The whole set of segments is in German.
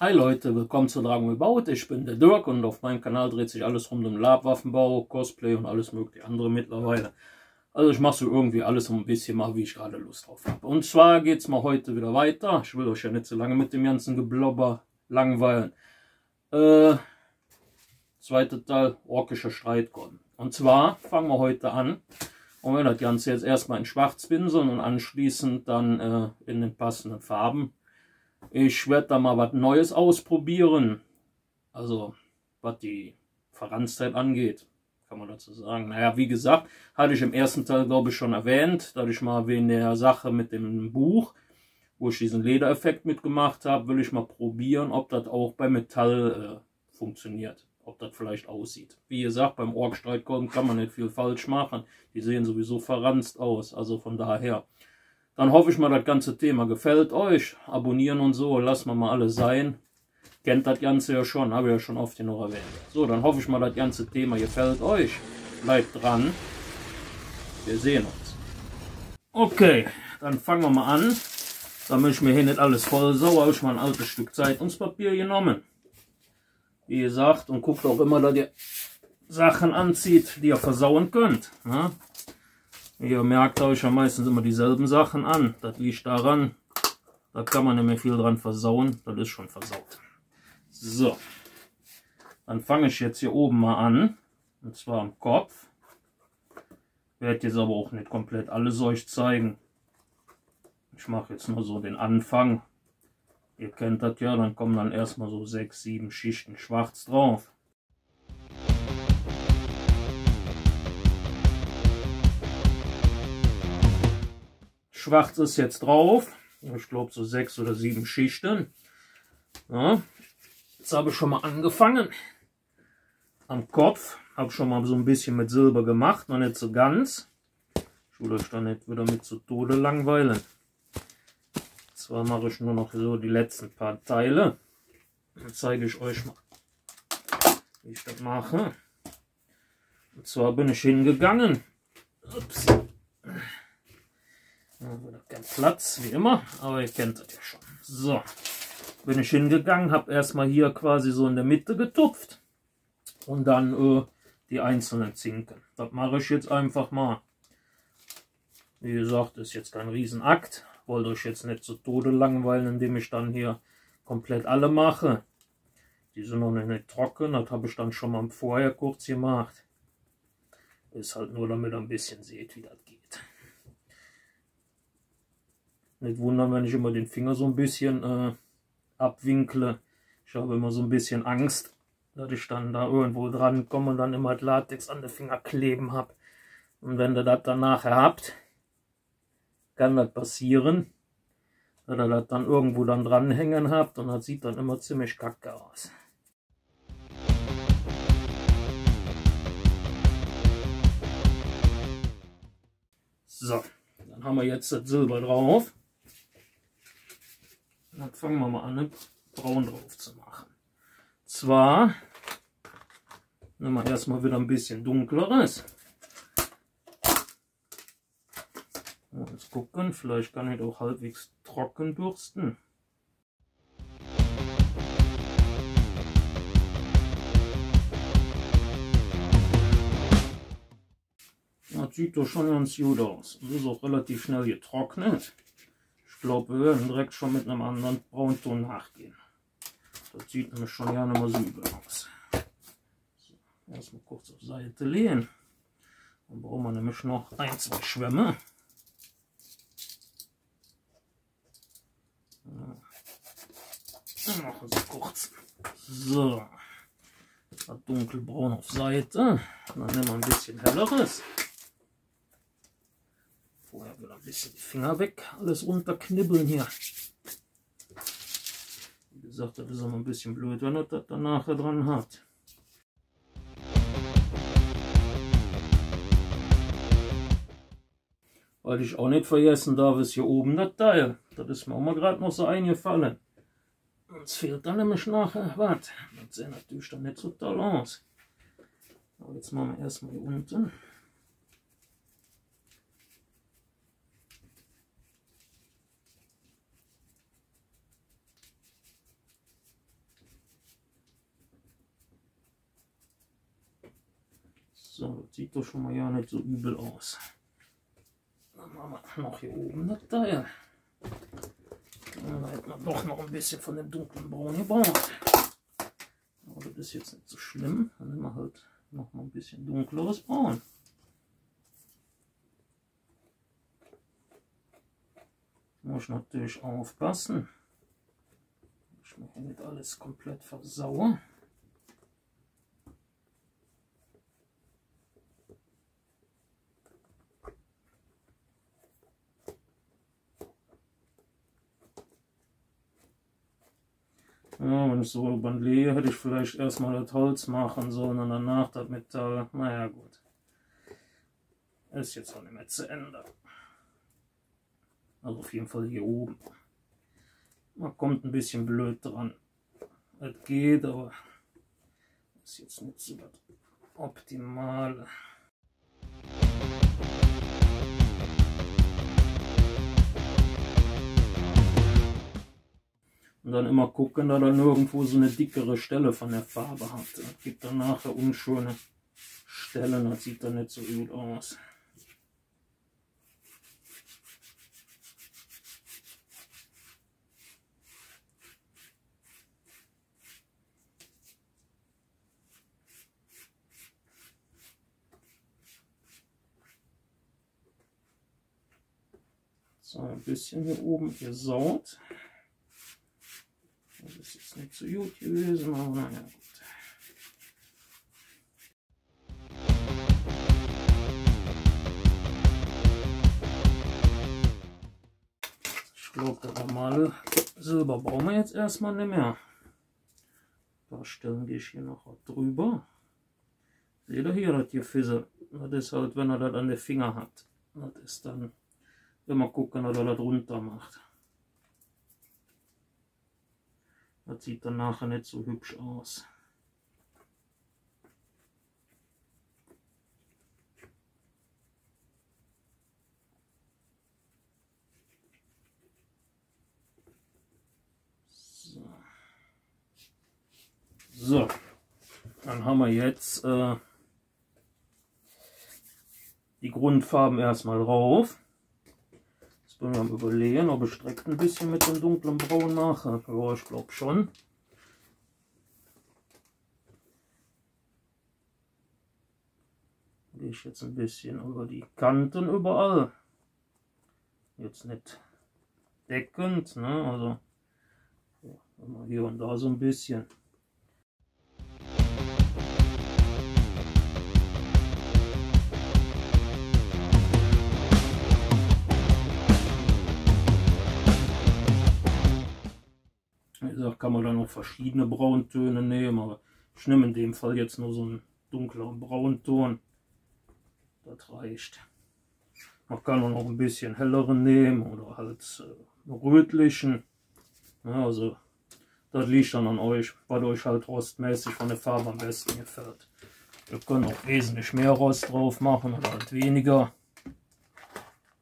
Hi Leute, willkommen zu Dragon About. Ich bin der Dirk und auf meinem Kanal dreht sich alles rund um Labwaffenbau, Cosplay und alles mögliche andere mittlerweile. Also ich mache so irgendwie alles ein bisschen mal, wie ich gerade Lust drauf habe. Und zwar geht es mal heute wieder weiter. Ich will euch ja nicht so lange mit dem ganzen Geblobber langweilen. Zweiter Teil, orkischer Streitgott. Und zwar fangen wir heute an. Und wir das Ganze jetzt erstmal in Schwarz pinseln und anschließend dann in den passenden Farben. Ich werde da mal was Neues ausprobieren, also was die Verranzzeit angeht, kann man dazu sagen. Naja, wie gesagt, hatte ich im ersten Teil, glaube ich, schon erwähnt, dass ich mal wegen der Sache mit dem Buch, wo ich diesen Ledereffekt mitgemacht habe, will ich mal probieren, ob das auch bei Metall funktioniert, ob das vielleicht aussieht. Wie gesagt, beim Ork-Streitkolben kann man nicht viel falsch machen, die sehen sowieso verranzt aus, also von daher. Dann hoffe ich mal, das ganze Thema gefällt euch. Abonnieren und so, lassen wir mal alles sein. Kennt das Ganze ja schon, habe ich ja schon oft hier noch erwähnt. So, dann hoffe ich mal, das ganze Thema gefällt euch. Bleibt dran. Wir sehen uns. Okay, dann fangen wir mal an. Damit ich mir hier nicht alles voll sau, habe ich mal ein altes Stück Zeitungspapier genommen. Wie gesagt, und guckt auch immer, dass ihr Sachen anzieht, die ihr versauen könnt. Ja? Ihr merkt euch ja meistens immer dieselben Sachen an. Das liegt daran, da kann man nicht mehr viel dran versauen. Das ist schon versaut. So, dann fange ich jetzt hier oben mal an. Und zwar am Kopf. Ich werde jetzt aber auch nicht komplett alles euch zeigen. Ich mache jetzt nur so den Anfang. Ihr kennt das ja, dann kommen dann erstmal so 6, 7 Schichten schwarz drauf. Schwarz ist jetzt drauf. Ich glaube so 6 oder 7 Schichten. Ja. Jetzt habe ich schon mal angefangen. Am Kopf habe ich schon mal so ein bisschen mit Silber gemacht, noch nicht so ganz. Ich will euch da nicht wieder mit zu Tode langweilen. Zwar mache ich nur noch so die letzten paar Teile. Dann zeige ich euch mal, wie ich das mache. Und zwar bin ich hingegangen. Ups. Wieder kein Platz, wie immer, aber ihr kennt das ja schon. So, bin ich hingegangen, habe erstmal hier quasi so in der Mitte getupft und dann die einzelnen Zinken. Das mache ich jetzt einfach mal. Wie gesagt, ist jetzt kein Riesenakt. Wollte euch jetzt nicht zu Tode langweilen, indem ich dann hier komplett alle mache. Die sind noch nicht trocken, das habe ich dann schon mal vorher kurz gemacht. Ist halt nur, damit ihr ein bisschen seht, wie das geht. Nicht wundern, wenn ich immer den Finger so ein bisschen abwinkle. Ich habe immer so ein bisschen Angst, dass ich dann da irgendwo dran komme und dann immer das Latex an den Finger kleben habe. Und wenn ihr das dann nachher habt, kann das passieren, dass ihr das dann irgendwo dann dranhängen habt und das sieht dann immer ziemlich kacke aus. So, dann haben wir jetzt das Silber drauf. Dann fangen wir mal an, braun drauf zu machen. Zwar nehmen wir erstmal wieder ein bisschen dunkleres. Jetzt gucken, vielleicht kann ich auch halbwegs trocken bürsten. Das sieht doch schon ganz gut aus. Das ist auch relativ schnell getrocknet. Ich glaube, wir werden direkt schon mit einem anderen Braunton nachgehen. Das sieht nämlich schon ja nicht mehr so übel aus. So, erstmal kurz auf Seite legen. Dann brauchen wir nämlich noch 1, 2 Schwämme. Dann machen sie kurz. So, das dunkelbraun auf Seite. Dann nehmen wir ein bisschen helleres. Vorher wieder ein bisschen die Finger weg, alles runterknibbeln hier. Wie gesagt, das ist immer ein bisschen blöd, wenn ihr das dann nachher dran habt. Weil ich auch nicht vergessen darf, ist hier oben das Teil. Das ist mir auch mal gerade noch so eingefallen. Uns fehlt dann nämlich nachher was. Das sieht natürlich dann nicht so toll aus. Aber jetzt machen wir erstmal hier unten. So, das sieht doch schon mal ja nicht so übel aus. Dann machen wir noch hier oben das Teil. Dann hätten wir doch noch ein bisschen von dem dunklen Braun gebraucht. Aber das ist jetzt nicht so schlimm. Dann nehmen wir halt noch mal ein bisschen dunkleres Braun. Muss ich natürlich aufpassen, dass ich mir hier nicht alles komplett versaue. Ja, wenn ich so überlege, hätte ich vielleicht erstmal das Holz machen sollen und danach das Metall. Naja, gut. Ist jetzt auch nicht mehr zu ändern. Also auf jeden Fall hier oben. Man kommt ein bisschen blöd dran. Es geht, aber ist jetzt nicht so das Optimale. Und dann immer gucken, dass er nirgendwo so eine dickere Stelle von der Farbe hat. Das gibt dann nachher unschöne Stellen, das sieht dann nicht so gut aus. So, ein bisschen hier oben gesaut. Das ist jetzt nicht so gut gewesen, aber naja, gut. Ich glaube, das normale Silber brauchen wir jetzt erstmal nicht mehr. Ein paar Stellen gehe ich hier noch drüber. Seht ihr hier, das hier Fisse? Das ist halt, wenn er das an den Finger hat. Das ist dann immer gucken, dass er das runter macht. Das sieht dann nachher nicht so hübsch aus. So, dann haben wir jetzt die Grundfarben erstmal drauf. Jetzt bin ich am Überlegen, ob ich direkt ein bisschen mit dem dunklen Braun mache. Ja, ich glaube schon. Gehe ich jetzt ein bisschen über die Kanten überall. Jetzt nicht deckend, ne? Also ja, immer hier und da so ein bisschen. Wie gesagt, kann man dann noch verschiedene Brauntöne nehmen, aber ich nehme in dem Fall jetzt nur so einen dunkleren Braunton. Das reicht. Man kann auch noch ein bisschen helleren nehmen oder halt rötlichen. Ja, also das liegt dann an euch, was euch halt rostmäßig von der Farbe am besten gefällt. Wir können auch wesentlich mehr Rost drauf machen oder halt weniger.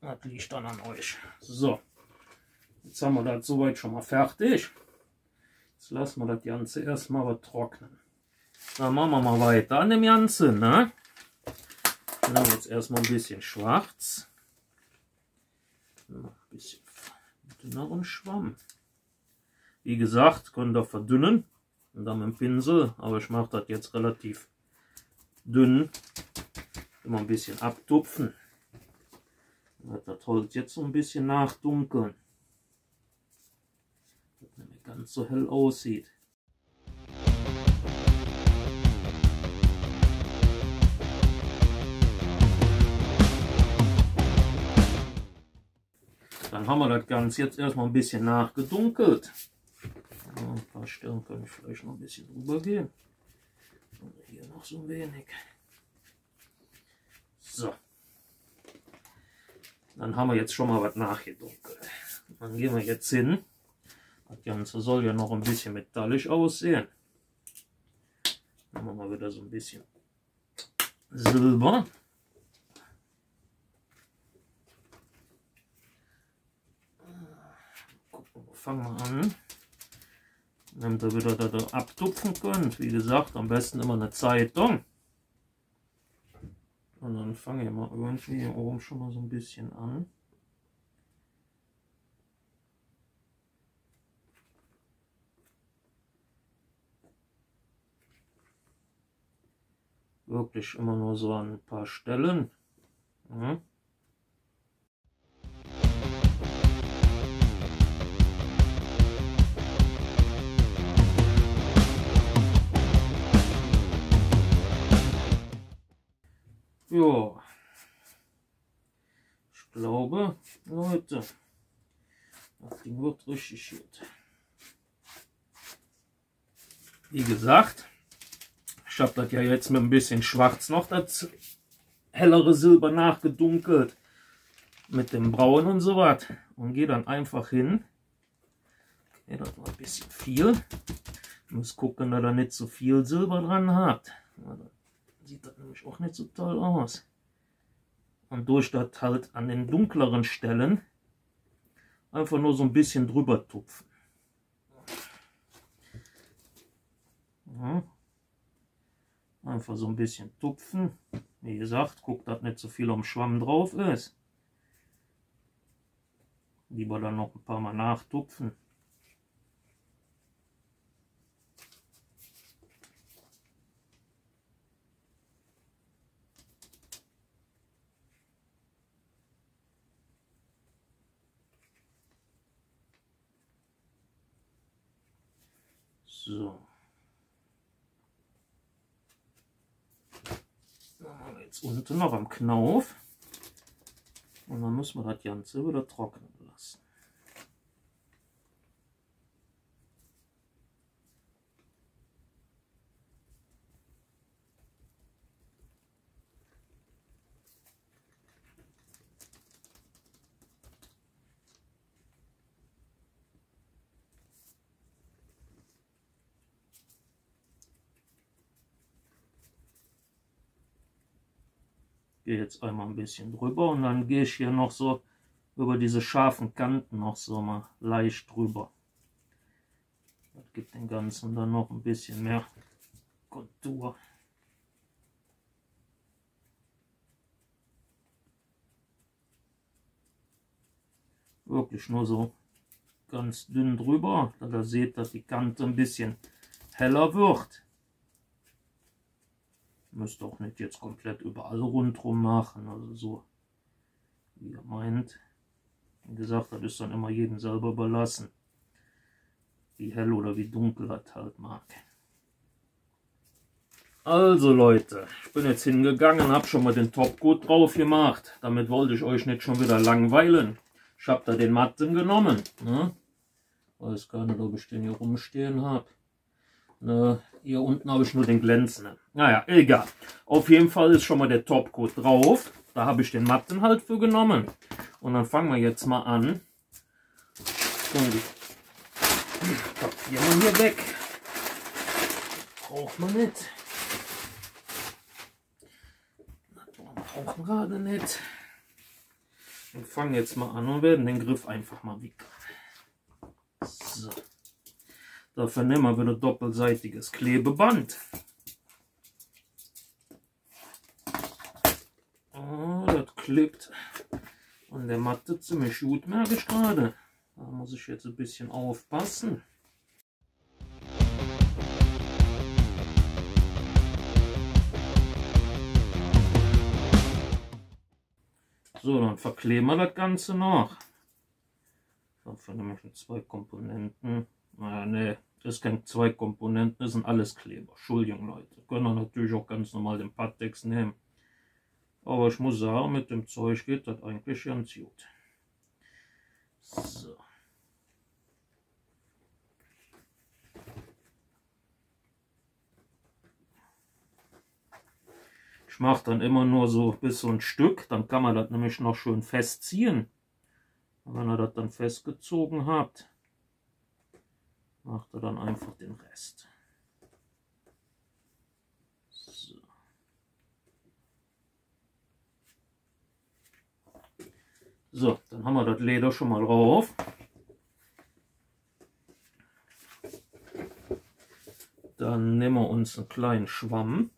Das liegt dann an euch. So, jetzt haben wir das soweit schon mal fertig. Jetzt lassen wir das Ganze erstmal was trocknen. Dann machen wir mal weiter an dem Ganzen. Ne? Dann haben wir jetzt erstmal ein bisschen schwarz. Ein bisschen dünneren Schwamm. Wie gesagt, könnt ihr verdünnen und dann mit dem Pinsel, aber ich mache das jetzt relativ dünn. Immer ein bisschen abtupfen. Das Holz jetzt so ein bisschen nachdunkeln. Dass es nicht ganz so hell aussieht. Dann haben wir das Ganze jetzt erstmal ein bisschen nachgedunkelt. Ja, ein paar Stellen kann ich vielleicht noch ein bisschen drüber gehen. Und hier noch so ein wenig. So. Dann haben wir jetzt schon mal was nachgedunkelt. Dann gehen wir jetzt hin. Das Ganze soll ja noch ein bisschen metallisch aussehen. Dann machen wir wieder so ein bisschen Silber. Gucken, wo fangen wir an? Damit ihr wieder da abtupfen könnt. Wie gesagt, am besten immer eine Zeitung. Und dann fange ich mal irgendwie hier oben schon mal so ein bisschen an. Wirklich immer nur so an ein paar Stellen. Ja. Ja, ich glaube, Leute, das Ding wird richtig gut. Wie gesagt, ich habe das ja jetzt mit ein bisschen Schwarz noch das hellere Silber nachgedunkelt mit dem Braun und so was und gehe dann einfach hin. Okay, das war ein bisschen viel. Ich muss gucken, dass ihr nicht so viel Silber dran habt. Sieht das nämlich auch nicht so toll aus. Und durch das halt an den dunkleren Stellen einfach nur so ein bisschen drüber tupfen. Ja. Einfach so ein bisschen tupfen. Wie gesagt, guckt, dass nicht so viel am Schwamm drauf ist. Lieber dann noch ein paar Mal nachtupfen. So. Jetzt unten noch am Knauf. Und dann müssen wir das Ganze wieder trocknen lassen. Gehe jetzt einmal ein bisschen drüber und dann gehe ich hier noch so über diese scharfen Kanten noch so mal leicht drüber. Das gibt dem Ganzen dann noch ein bisschen mehr Kontur. Wirklich nur so ganz dünn drüber, dass ihr seht, dass die Kante ein bisschen heller wird. Müsst auch nicht jetzt komplett überall rundherum machen, also so wie ihr meint. Wie gesagt, das ist dann immer jedem selber überlassen, wie hell oder wie dunkel das halt mag. Also Leute, ich bin jetzt hingegangen, habe schon mal den Topcoat drauf gemacht. Damit wollte ich euch nicht schon wieder langweilen. Ich habe da den matten genommen. Ne? Weiß gar nicht, ob ich den hier rumstehen habe. Ne, hier unten habe ich nur den glänzenden. Naja, egal. Auf jeden Fall ist schon mal der Topcoat drauf. Da habe ich den matten halt für genommen. Und dann fangen wir jetzt mal an. Papier mal hier weg. Braucht man nicht. Braucht man gerade nicht. Wir fangen jetzt mal an und werden den Griff einfach mal wickeln. So. Dafür nehmen wir wieder doppelseitiges Klebeband. Oh, das klebt an der Matte ziemlich gut, merke ich gerade. Da muss ich jetzt ein bisschen aufpassen. So, dann verkleben wir das Ganze noch. Dafür nehme ich 2 Komponenten. Naja, ne, das ist kein 2 Komponenten, das sind alles Kleber. Entschuldigung, Leute. Können wir natürlich auch ganz normal den Pattex nehmen. Aber ich muss sagen, mit dem Zeug geht das eigentlich ganz gut. So. Ich mache dann immer nur so bis so ein Stück, dann kann man das nämlich noch schön festziehen. Und wenn ihr das dann festgezogen habt, macht er dann einfach den Rest. So. So, dann haben wir das Leder schon mal drauf. Dann nehmen wir uns einen kleinen Schwamm.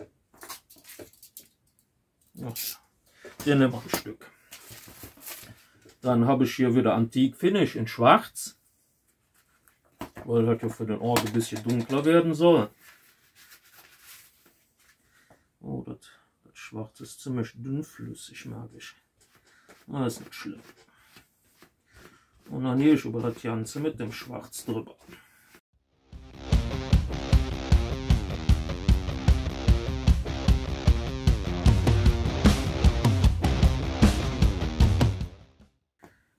Ja, Den nehmen wir ein Stück. Dann habe ich hier wieder Antik-Finish in Schwarz, weil das ja für den Orgel ein bisschen dunkler werden soll. Oh, das Schwarz ist ziemlich dünnflüssig, mag ich. Das ist nicht schlimm. Und dann gehe ich über das Ganze mit dem Schwarz drüber.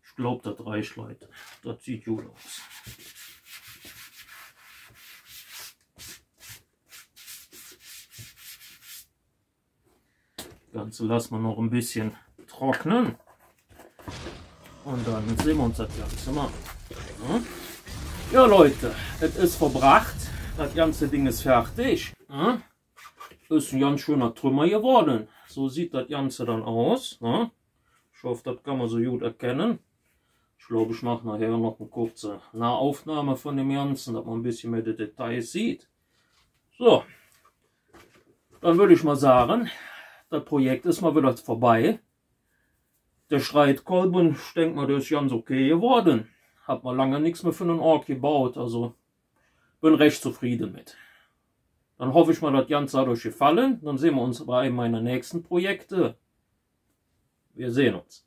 Ich glaube, das reicht, Leute. Das sieht gut aus. Das Ganze lassen wir noch ein bisschen trocknen. Und dann sehen wir uns das Ganze mal. Ja, Leute, es ist verbracht. Das ganze Ding ist fertig. Ist ein ganz schöner Trümmer geworden. So sieht das Ganze dann aus. Ich hoffe, das kann man so gut erkennen. Ich glaube, ich mache nachher noch eine kurze Nahaufnahme von dem Ganzen, dass man ein bisschen mehr die Details sieht. So, dann würde ich mal sagen, das Projekt ist mal wieder vorbei. Der Streitkolben, ich denke mal, der ist ganz okay geworden. Hat mal lange nichts mehr für einen Ork gebaut, also bin recht zufrieden mit. Dann hoffe ich mal, das Ganze hat euch gefallen. Dann sehen wir uns bei einem meiner nächsten Projekte. Wir sehen uns.